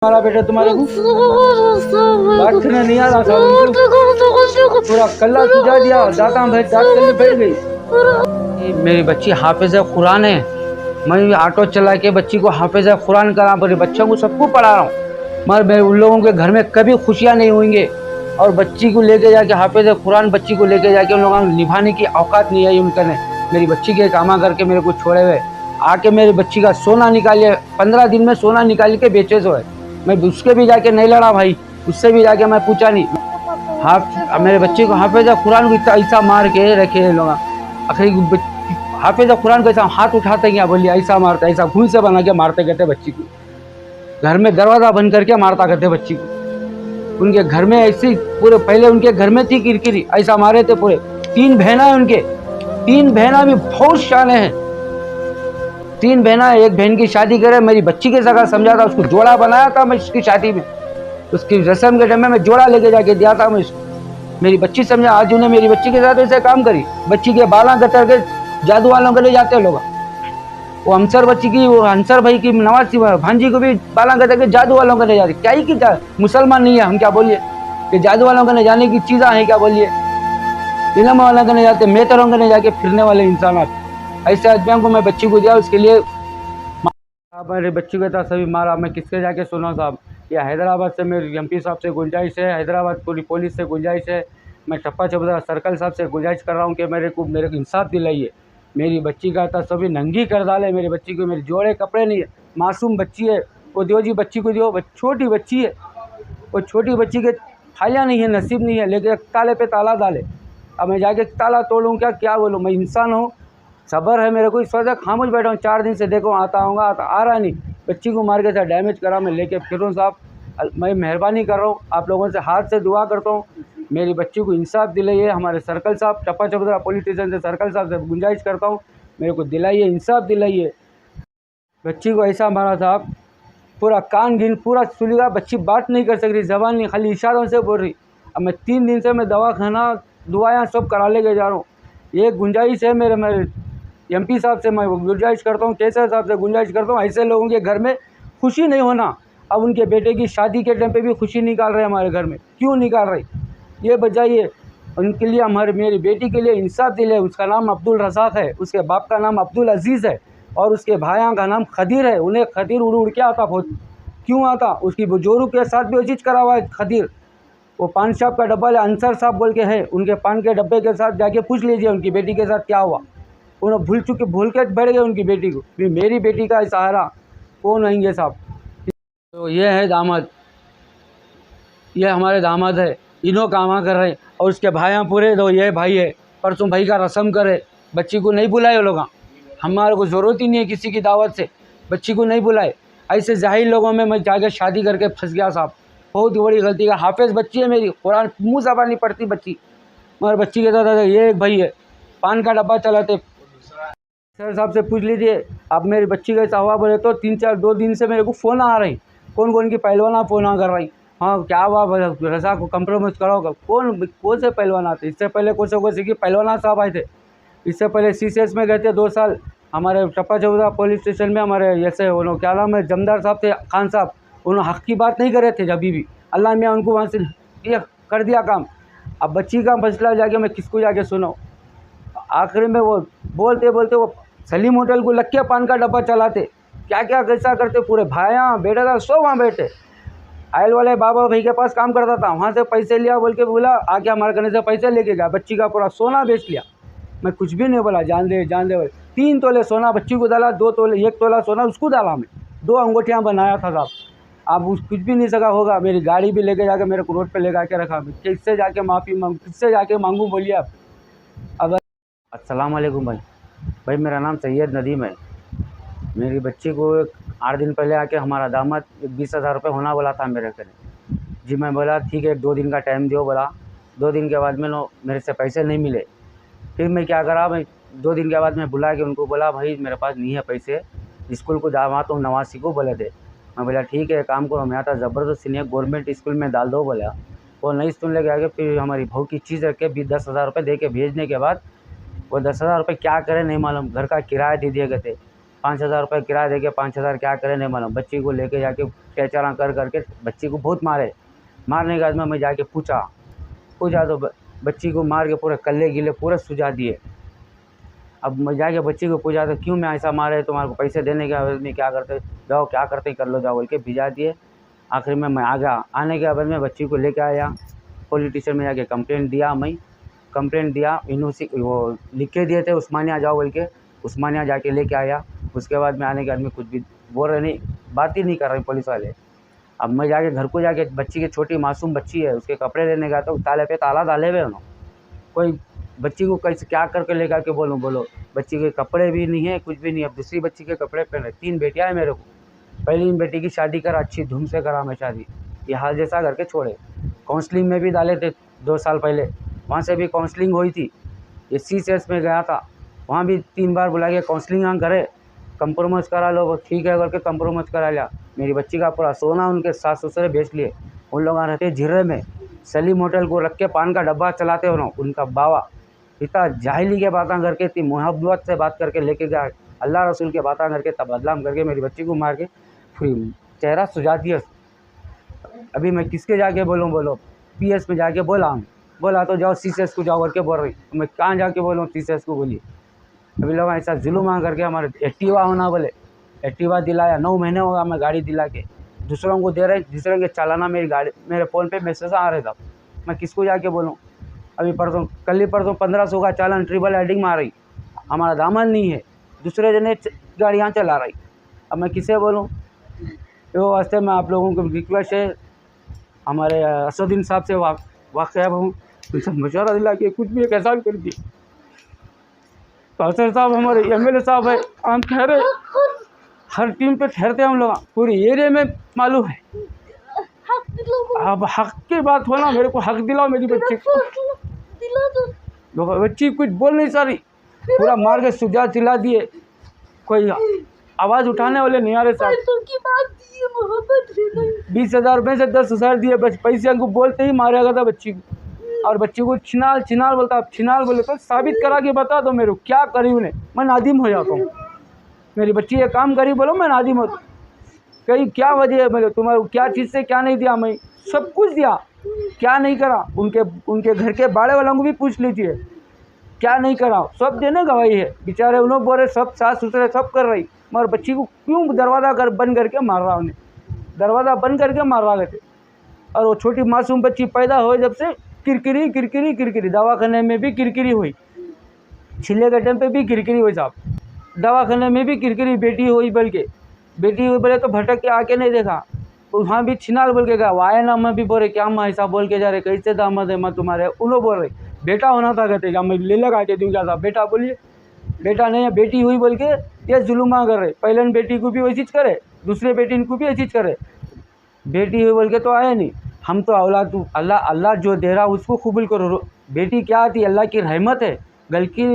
हमारा बेटा तुम्हारे को बात करना नहीं आ रहा था उनको पूरा कल्ला सुझा दिया। दाता भाई दांत कल्ले बैठ गई। मेरी बच्ची हाफिज कुरान है। मैं ऑटो चला के बच्ची को हाफिज कुरान करा पर बच्चों को सबको पढ़ा रहा हूँ, मगर मैं उन लोगों के घर में कभी खुशियाँ नहीं होंगे। और बच्ची को लेके जाके हाफिज कुरान बच्ची को लेके जाके उन लोगों को निभाने की औकात नहीं आई उनका ने। मेरी बच्ची के कामा करके मेरे को छोड़े हुए आके मेरी बच्ची का सोना निकालिए, 15 दिन में सोना निकाल के बेचे सो है। मैं उसके भी जाके नहीं लड़ा भाई, उससे भी जाके मैं पूछा नहीं। हाँ मेरे बच्चे को हाफिज कुरान को ऐसा मार के रखे लोग। आखिरी हाफिज कुरान को ऐसा हाथ उठाते क्या बोलिए, ऐसा मारता, ऐसा खून से बना के मारते कहते बच्ची को। घर में दरवाजा बंद करके मारता करते बच्ची को। उनके घर में ऐसी पूरे पहले उनके घर में थी किरकिरी, ऐसा मारे थे पूरे। 3 बहना है उनके, 3 बहना भी बहुत शाने हैं। 3 बहना, एक बहन की शादी करे मेरी बच्ची के जगह समझा था, उसको जोड़ा बनाया था मैं उसकी शादी में, उसकी रस्म के टाइम में मैं जोड़ा लेके जाके दिया था मैं उसको। मेरी बच्ची समझा, आज उन्हें मेरी बच्ची के साथ ऐसे काम करी। बच्ची के बाला कतर के जादू वालों के ले जाते लोग। वो हमसर बच्ची की, वो हंसर भाई की नवाज भांजी को भी बाला कतर के जादू वालों के ले जाते। क्या ही की मुसलमान नहीं है हम, क्या बोलिए कि जादू वालों के ले जाने की चीज़ें हैं, क्या बोलिए इलम वालों के ले जाते, मेहतरों के ले जाके फिरने वाले इंसान। ऐसे आदमियों को मैं बच्ची को दिया, उसके लिए मेरे बच्ची को था सभी मारा। मैं किसके जाके सुना साहब, या हैदराबाद से मेरे एमपी साहब से गुंजाइश है, हैदराबाद पूरी पुलिस से गुंजाइश है, मैं टप्पा चबरा सर्कल साहब से गुंजाइश कर रहा हूँ कि मेरे को इंसाफ दिलाइए। मेरी बच्ची का था सभी नंगी कर डाले मेरी बच्ची को। मेरे जोड़े कपड़े नहीं है, मासूम बच्ची है वो, दियो जी बच्ची को दियो। छोटी बच्ची है वो, छोटी बच्ची के थालियाँ नहीं है, नसीब नहीं है, लेकिन ताले पे ताला डाले। अब मैं जाके ताला तोड़ूँ क्या बोलूँ, मैं इंसान हूँ, सब्र है मेरे को, इस वजह खामोश बैठा हूँ। 4 दिन से देखो आता आऊँगा, आ रहा नहीं। बच्ची को मार के साथ डैमेज करा, मैं लेके फिर रहा हूँ साहब। मैं मेहरबानी कर रहा हूँ आप लोगों से, हाथ से दुआ करता हूँ मेरी बच्ची को इंसाफ दिलाइए। हमारे सर्कल साहब टप्पा चबरा पुलिस स्टेशन से सर्कल साहब से गुंजाइश करता हूँ, मेरे को दिलाइए, इंसाफ दिलाइए। बच्ची को ऐसा मारा साहब, पूरा कान घिन पूरा सुलेगा, बच्ची बात नहीं कर सक रही, जबान नहीं, खाली इशारों से बोल रही। अब मैं 3 दिन से मैं दवाखाना दुआएँ सब करा लेके जा रहा हूँ। ये गुंजाइश है मेरे एमपी साहब से मैं गुंजाइश करता हूँ, केसर साहब से गुंजाइश करता हूँ, ऐसे लोगों के घर में खुशी नहीं होना। अब उनके बेटे की शादी के टाइम पे भी खुशी निकाल रहे हैं हमारे घर में, क्यों निकाल रहे ये बताइए। उनके लिए मेरी बेटी के लिए इंसाफ दिले। उसका नाम अब्दुल रज़ाक है, उसके बाप का नाम अब्दुल अजीज़ है और उसके भाइयों का नाम खदीर है। उन्हें खदीर उड़ के आता, बहुत क्यों आता, उसकी बुजुर्ग के साथ भी वो चीज़ करा हुआ है खदीर। वो पान शॉप का डब्बा अंसर साहब बोल के है, उनके पान के डब्बे के साथ जाके पूछ लीजिए उनकी बेटी के साथ क्या हुआ। उन्हें भूल के बैठ गए उनकी बेटी को। मेरी बेटी का सहारा कौन होंगे साहब। तो ये है दामाद, ये हमारे दामाद है, इन्हों कामा कर रहे हैं। और उसके भाइयाँ पूरे दो, ये भाई है, परसों भाई का रस्म करे, बच्ची को नहीं बुलाए वो लोग। हमारे को ज़रूरत ही नहीं है किसी की दावत से, बच्ची को नहीं बुलाए। ऐसे जाहिल लोगों में मैं जाकर शादी करके फंस गया साहब, बहुत बड़ी गलती का। हाफिज बच्ची है मेरी, कुरान मुँह ज़बान नहीं पड़ती बच्ची, मगर बच्ची के साथ ये एक भाई है, पान का डब्बा चलाते। सर साहब से पूछ लीजिए। अब मेरी बच्ची का ऐसा हुआ बोले तो 2 दिन से मेरे को फ़ोन आ रही, कौन की पहलवाना फ़ोन आ कर रही। हाँ क्या हुआ, रजा को कंप्रोमाइज़ कराओगे, कौन से पहलवान आते। इससे पहले को सीखी पहलवाना साहब आए थे, इससे पहले CCS में गए थे 2 साल। हमारे टप्पा चौरा पुलिस स्टेशन में हमारे ऐसे उन्होंने क्या नाम है, जमदार साहब थे, खान साहब, उन्होंने हक़ की बात नहीं करे थे अभी भी। अल्लाह मियाँ उनको वहाँ से ये कर दिया काम। अब बच्ची का मसला जाके मैं किसको जाके सुनाऊँ। आखिर में वो बोलते वो सलीम होटल को लग के पान का डब्बा चलाते, क्या कैसा करते। पूरे भाइयाँ बेटा था सो वहाँ बैठे। आयल वाले बाबा भाई के पास काम करता था, वहाँ से पैसे लिया बोल के बोला, आके हमारे करने से पैसे लेके गया, बच्ची का पूरा सोना बेच लिया। मैं कुछ भी नहीं बोला, जान दे 3 तोले सोना बच्ची को डाला, 2 तोले 1 तोला सोना उसको डाला, मैं 2 अंगूठियाँ बनाया था साहब। अब कुछ भी नहीं सका होगा। मेरी गाड़ी भी लेके जाकर मेरे को रोड पे लेकर के रखा। मैं किससे जाके माफ़ी मांगू, किससे जाके मांगूँ बोलिए आप। अब अस्सलाम वालेकुम भाई, मेरा नाम सैयद नदीम है। मेरी बच्ची को 8 दिन पहले आके हमारा दामाद 20,000 रुपये होना बोला था मेरे घर। जी मैं बोला ठीक है 2 दिन का टाइम दो बोला। 2 दिन के बाद में मेरे से पैसे नहीं मिले। फिर मैं क्या करा, मैं 2 दिन के बाद मैं बुला के उनको बोला भाई मेरे पास नहीं है पैसे, स्कूल को दामाद तो नवासी को बोले थे। मैं बोला ठीक है काम करो, मैं आता ज़बरदस्ती नहीं गवर्नमेंट स्कूल में डाल दो बोला। वो नहीं सुन लेके आगे, फिर हमारी बहू की चीज़ रख के भी 10,000 रुपये दे के भेजने के बाद वो 10,000 रुपये क्या करें नहीं मालूम, घर का किराया दे दिए गए थे। 5,000 रुपये किराया दे के 5,000 क्या करें नहीं मालूम। बच्ची को लेके जाके अत्याचार कर करके बच्ची को बहुत मारे। मारने के बाद में मैं जाके पूछा तो बच्ची को मार के पूरे कल्ले गिले पूरे सुझा दिए। अब मैं जाके बच्ची को पूछा तो क्यों मैं ऐसा मारे, तुम्हारे को पैसे देने के बाद में क्या करते, जाओ क्या करते कर लो जाओ बोल के भिजा दिए। आखिर में मैं आ गया। आने के बाद में बच्ची को लेके आया, पुलिस स्टेशन में जाके कंप्लेंट दिया। मैं कंप्लेंट दिया, यूनिवर्सिटी वो लिख के दिए थे उस्मानिया जाओ बोल के, उस्मानिया जाके लेके आया। उसके बाद में आने के बाद में कुछ भी बोल रहे नहीं, बात ही नहीं कर रहे पुलिस वाले। अब मैं जाके घर को जाके बच्ची की छोटी मासूम बच्ची है उसके कपड़े लेने गया तो ताले पे ताला डाले हुए उन्होंने। कोई बच्ची को कैसे क्या करके लेकर के बोलो बच्ची के कपड़े भी नहीं है कुछ भी नहीं। अब दूसरी बच्ची के कपड़े पहने। 3 बेटियाँ हैं मेरे को। पहली बेटी की शादी करा, अच्छी धूम से करा मैं शादी, ये हाल जैसा करके छोड़े। काउंसलिंग में भी डाले थे 2 साल पहले, वहाँ से भी काउंसलिंग हुई थी। ये CCS में गया था, वहाँ भी 3 बार बुला के काउंसलिंग करे, कंप्रोमाइज़ करा लो, ठीक है करके कंप्रोमाइज़ करा लिया। मेरी बच्ची का पूरा सोना उनके सास ससुर बेच लिए। उन लोग रहते झिर्रे में, सलीम होटल को रख के पान का डब्बा चलाते हो ना। उनका बाबा इतना जाहिली के बातें करके, इतनी मोहब्बत से बात करके लेके गया, अल्लाह रसूल के बातें करके तब बदलाम करके मेरी बच्ची को मार के फिर चेहरा सुझा दिया। अभी मैं किसके जाके बोलो PS में जाके बोला तो जाओ CCS को जाओ करके बोल रही। मैं कहाँ जाके बोलूँ CCS को, बोलिए। अभी लोग ऐसा जुल्म करके हमारे एक्टिवा होना बोले, एक्टिवा दिलाया। 9 महीने होगा मैं गाड़ी दिला के दूसरों को दे रहे, दूसरों के चलाना मेरी गाड़ी, मेरे फ़ोन पे मैसेज आ रहे था। मैं किसको जाके बोलूँ। अभी कल ही परसों 1500 का चालान ट्रिपल हेडिंग मार रही, हमारा दामन नहीं है, दूसरे जने गाड़ियाँ चला रही। अब मैं किसे बोलूँ। वो वास्ते में आप लोगों को रिक्वेस्ट है, हमारे असदुद्दीन साहब से वाक़िफ़ हूँ, उनसे मशवरा दिला के कुछ भी एक एहसान कर दिए। कौसर साहब हमारे MLA साहब है, हम ठहरे, हर टीम पे ठहरते हम लोग, पूरी एरिया में मालूम है। अब हक की बात हो ना, मेरे को हक दिलाओ मेरी बच्ची को। बच्ची कुछ बोल नहीं सारी, पूरा मार के सुझा चिल्ला दिए, कोई आवाज़ उठाने वाले नहीं आ रहे साहब। 20,000 रुपये से 10,000 दिए, बस पैसे को बोलते ही मारा गया था बच्ची को। और बच्ची को छिनाल बोलता, अब छिनाल बोले तो साबित करा के बता दो मेरे को क्या करी उन्हें, मैं नादिम हो जाता हूँ। मेरी बच्ची ये काम करी बोलो मैं नादिम होता। कहीं क्या वजह है, मतलब तुम्हारे क्या चीज़ से क्या नहीं दिया, मैं सब कुछ दिया, क्या नहीं करा। उनके घर के बाड़े वालों को भी पूछ लीजिए क्या नहीं करा, सब देने गवाही है। बेचारे उन्होंने बोले सब सास ससुर सब कर रही, मगर बच्ची को क्यों दरवाज़ा बंद करके मार रहा, उन्हें दरवाज़ा बंद करके मार रहा थे। और वो छोटी मासूम बच्ची पैदा हो जब से किरकिरी, दवाखाने में भी किरकिरी हुई, छिले के टाइम पे भी किरकिरी हुई साहब, दवाखाने में भी किरकिरी। बेटी हुई बोले तो भटक के आके नहीं देखा, वहाँ भी छिनाल बोल के गया। वाया ना मैं भी बोल रहे क्या मैं ऐसा बोल के जा रहे, कैसे दामाद है मैं तुम्हारे, उन्होंने बोल रहे बेटा होना था, कहते क्या मैं ले लगा के दूँ क्या था, बेटा बोलिए बेटा नहीं है, बेटी हुई बोल के ये जुलुमा कर रहे। पहले बेटी को भी वही चीज़ करे, दूसरे बेटी को भी वही चीज़ करे। बेटी हुई बोल के तो आया नहीं, हम तो औलाद अल्लाह जो दे रहा उसको कबूल करो। बेटी क्या आती, अल्लाह की रहमत है, गल की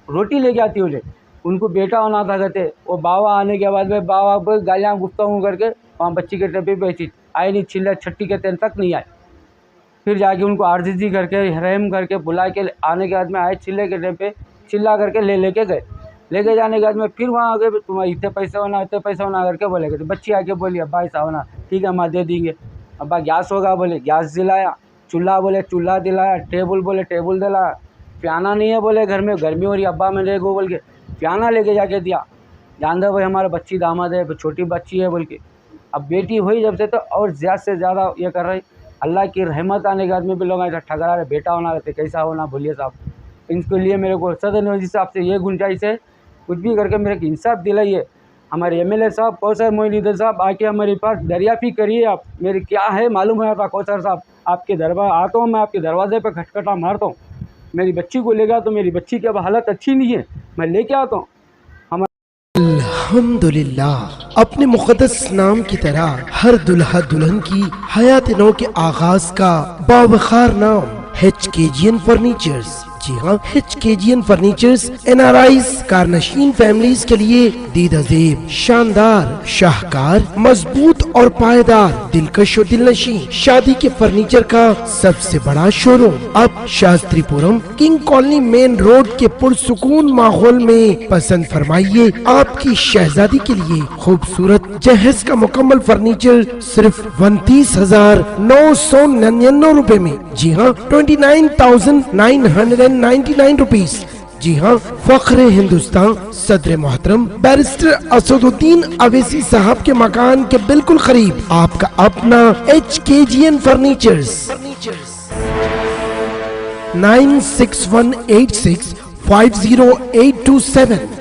रोटी लेके आती उन्हें। उनको बेटा होना था कहते, वो बाबा आने के बाद में बाबा पर गालियाँ गुफ्तागू करके वहाँ बच्ची के टप्पे पे चीज आए नहीं, चिल्ला छट्टी के दिन तक नहीं आए। फिर जाके उनको आर्जिजी करके रहम करके बुला के आने के बाद में आए, चिल्ले के टप्पे चिल्ला करके लेके गए। लेके जाने के बाद में फिर वहाँ आगे तुम्हारे इतने पैसे होना करके बोलेगे। तो बच्ची आके बोली अब्बा ऐसा होना, ठीक है माँ दे देंगे। अब्बा गैस होगा बोले गैस दिलाया, चूल्हा बोले चूल्हा दिलाया, टेबल बोले टेबल दिलाया, पियाना नहीं है बोले घर में गर्मी हो रही अब्बा में ले गो बोल के पियाना लेके जाके दिया। जान दो भाई हमारा बच्ची दामाद है, छोटी बच्ची है बोल के। अब बेटी हुई जब से तो और ज़्यादा से ज़्यादा ये कर रही। अल्लाह की रहमत आने के बाद में भी लोग ऐसा ठगरा रहे, बेटा होना रहते कैसा होना बोलिए साहब। इनके लिए मेरे को सदर नवाजी साहब से ये गुंजाइश है, कुछ भी करके मेरे को इंसाफ दिलाइए। हमारे MLA साहब कौसर मोइनुद्दीन साहब आके हमारे पास दरियाफ़ी करिए। आप मेरी क्या है मालूम है था कौसर साहब, आपके दरबार आता हूँ मैं, आपके दरवाजे पर खटखटा मारता हूँ। मेरी बच्ची को ले गया तो मेरी बच्ची की अब हालत अच्छी नहीं है, मैं लेके आता हूँ। अल्हम्दुलिल्लाह, अपने मुक़द्दस नाम की तरह हर दुल्हा दुल्हन की हयात नौ के आगाज का बावखार नाम HKGN फर्नीचर्स। जी हाँ, HKGN फर्नीचर्स NRIs कारनशीन फैमिलीज के लिए दीदार शानदार, शाहकार, मजबूत और पायदार, दिलकश और दिलनशी शादी के फर्नीचर का सबसे बड़ा शोरूम अब Shastripuram king colony main road के पुरसुकून माहौल में। पसंद फरमाइए आपकी शहजादी के लिए खूबसूरत जहेज का मुकम्मल फर्नीचर सिर्फ 29,999 रुपए में। जी हाँ, 29,999 रुपीज। जी हाँ, फख्र हिंदुस्तान सदर मोहतरम बैरिस्टर असदुद्दीन अवैसी साहब के मकान के बिल्कुल करीब आपका अपना HKGN फर्नीचर्स। 9618650827